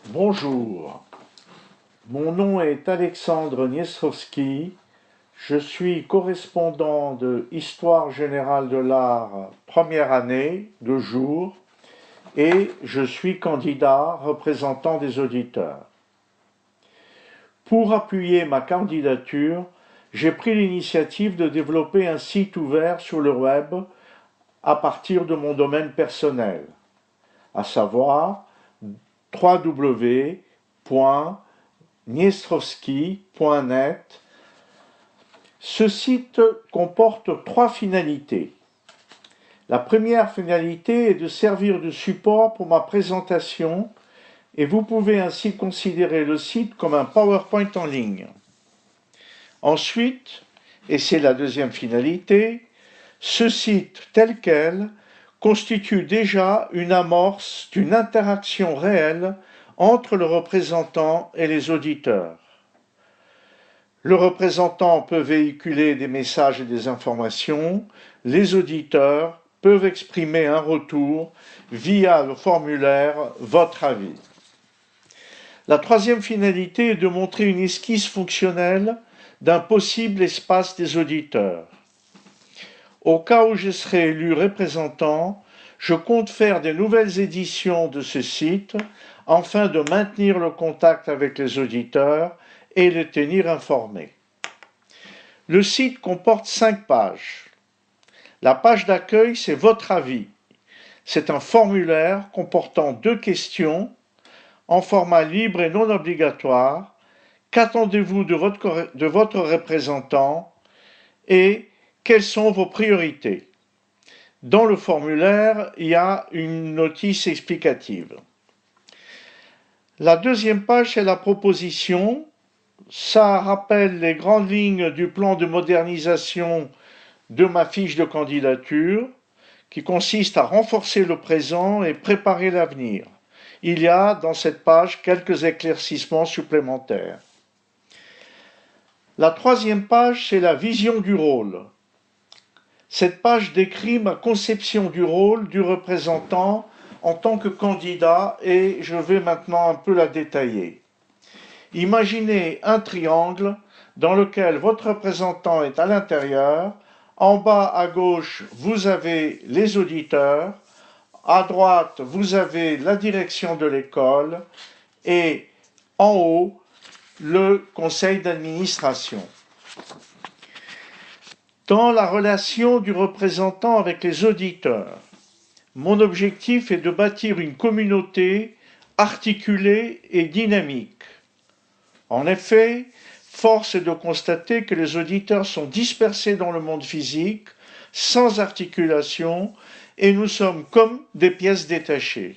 Bonjour, mon nom est Alexandre Niestrowski, je suis correspondant de Histoire générale de l'art première année, de jour, et je suis candidat représentant des auditeurs. Pour appuyer ma candidature, j'ai pris l'initiative de développer un site ouvert sur le web à partir de mon domaine personnel, à savoir www.niestrowski.net. Ce site comporte trois finalités. La première finalité est de servir de support pour ma présentation et vous pouvez ainsi considérer le site comme un PowerPoint en ligne. Ensuite, et c'est la deuxième finalité, ce site tel quel constitue déjà une amorce d'une interaction réelle entre le représentant et les auditeurs. Le représentant peut véhiculer des messages et des informations, les auditeurs peuvent exprimer un retour via le formulaire Votre avis. La troisième finalité est de montrer une esquisse fonctionnelle d'un possible espace des auditeurs. Au cas où je serai élu représentant, je compte faire des nouvelles éditions de ce site afin de maintenir le contact avec les auditeurs et les tenir informés. Le site comporte 5 pages. La page d'accueil, c'est Votre avis. C'est un formulaire comportant 2 questions en format libre et non obligatoire. Qu'attendez-vous de votre représentant et quelles sont vos priorités? Dans le formulaire, il y a une notice explicative. La deuxième page, c'est la proposition. Ça rappelle les grandes lignes du plan de modernisation de ma fiche de candidature, qui consiste à renforcer le présent et préparer l'avenir. Il y a dans cette page quelques éclaircissements supplémentaires. La troisième page, c'est la vision du rôle. Cette page décrit ma conception du rôle du représentant en tant que candidat et je vais maintenant un peu la détailler. Imaginez un triangle dans lequel votre représentant est à l'intérieur. En bas à gauche, vous avez les auditeurs. À droite, vous avez la direction de l'école. Et en haut, le conseil d'administration. Dans la relation du représentant avec les auditeurs, mon objectif est de bâtir une communauté articulée et dynamique. En effet, force est de constater que les auditeurs sont dispersés dans le monde physique, sans articulation, et nous sommes comme des pièces détachées.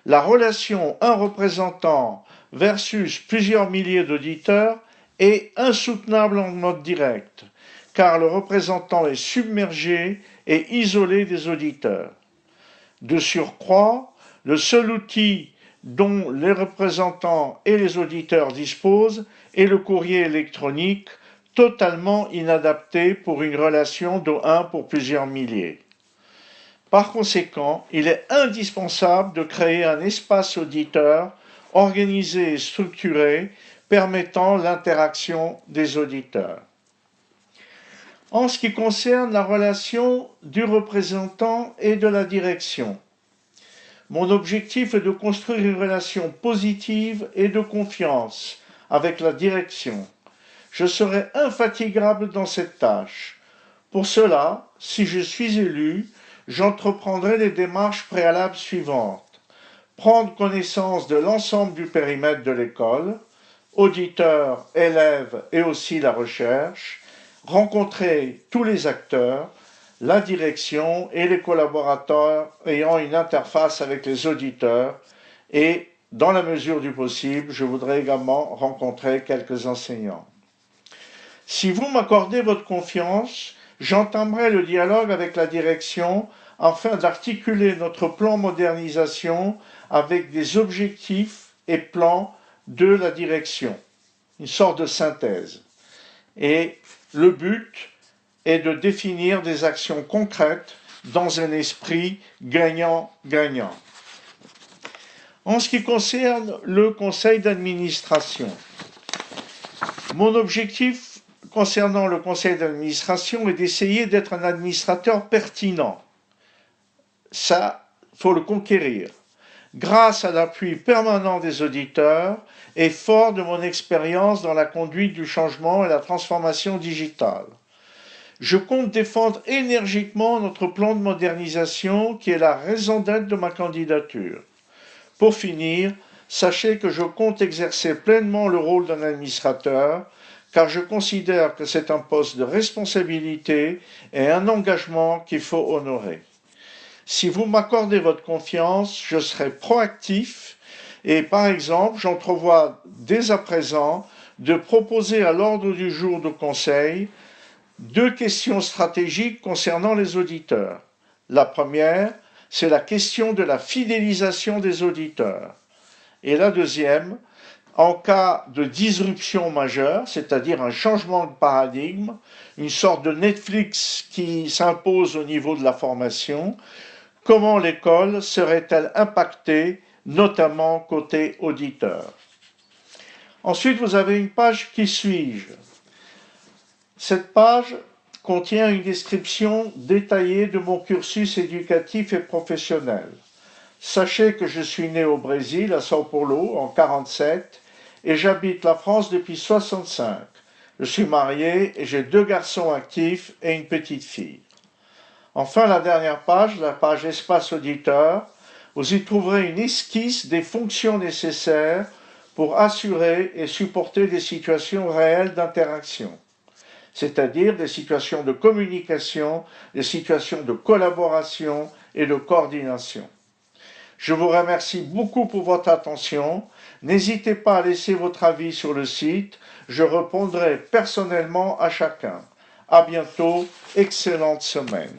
La relation un représentant versus plusieurs milliers d'auditeurs est insoutenable en mode direct, car le représentant est submergé et isolé des auditeurs. De surcroît, le seul outil dont les représentants et les auditeurs disposent est le courrier électronique, totalement inadapté pour une relation de 1 pour plusieurs milliers. Par conséquent, il est indispensable de créer un espace auditeur organisé et structuré permettant l'interaction des auditeurs. En ce qui concerne la relation du représentant et de la direction, mon objectif est de construire une relation positive et de confiance avec la direction. Je serai infatigable dans cette tâche. Pour cela, si je suis élu, j'entreprendrai les démarches préalables suivantes. Prendre connaissance de l'ensemble du périmètre de l'école, auditeurs, élèves et aussi la recherche, rencontrer tous les acteurs, la direction et les collaborateurs ayant une interface avec les auditeurs et, dans la mesure du possible, je voudrais également rencontrer quelques enseignants. Si vous m'accordez votre confiance, j'entamerai le dialogue avec la direction afin d'articuler notre plan modernisation avec des objectifs et plans de la direction, une sorte de synthèse. Et le but est de définir des actions concrètes dans un esprit gagnant-gagnant. En ce qui concerne le conseil d'administration, mon objectif concernant le conseil d'administration est d'essayer d'être un administrateur pertinent. Ça, faut le conquérir. Grâce à l'appui permanent des auditeurs et fort de mon expérience dans la conduite du changement et la transformation digitale. Je compte défendre énergiquement notre plan de modernisation qui est la raison d'être de ma candidature. Pour finir, sachez que je compte exercer pleinement le rôle d'un administrateur, car je considère que c'est un poste de responsabilité et un engagement qu'il faut honorer. Si vous m'accordez votre confiance, je serai proactif et par exemple, j'entrevois dès à présent de proposer à l'ordre du jour du Conseil 2 questions stratégiques concernant les auditeurs. La première, c'est la question de la fidélisation des auditeurs. Et la deuxième, en cas de disruption majeure, c'est-à-dire un changement de paradigme, une sorte de Netflix qui s'impose au niveau de la formation, comment l'école serait-elle impactée, notamment côté auditeur. Ensuite, vous avez une page Qui suis-je. Cette page contient une description détaillée de mon cursus éducatif et professionnel. Sachez que je suis né au Brésil, à São Paulo, en 1947, et j'habite la France depuis 1965. Je suis marié et j'ai 2 garçons actifs et une petite fille. Enfin, la dernière page, la page Espace auditeur, vous y trouverez une esquisse des fonctions nécessaires pour assurer et supporter des situations réelles d'interaction, c'est-à-dire des situations de communication, des situations de collaboration et de coordination. Je vous remercie beaucoup pour votre attention. N'hésitez pas à laisser votre avis sur le site. Je répondrai personnellement à chacun. À bientôt. Excellente semaine.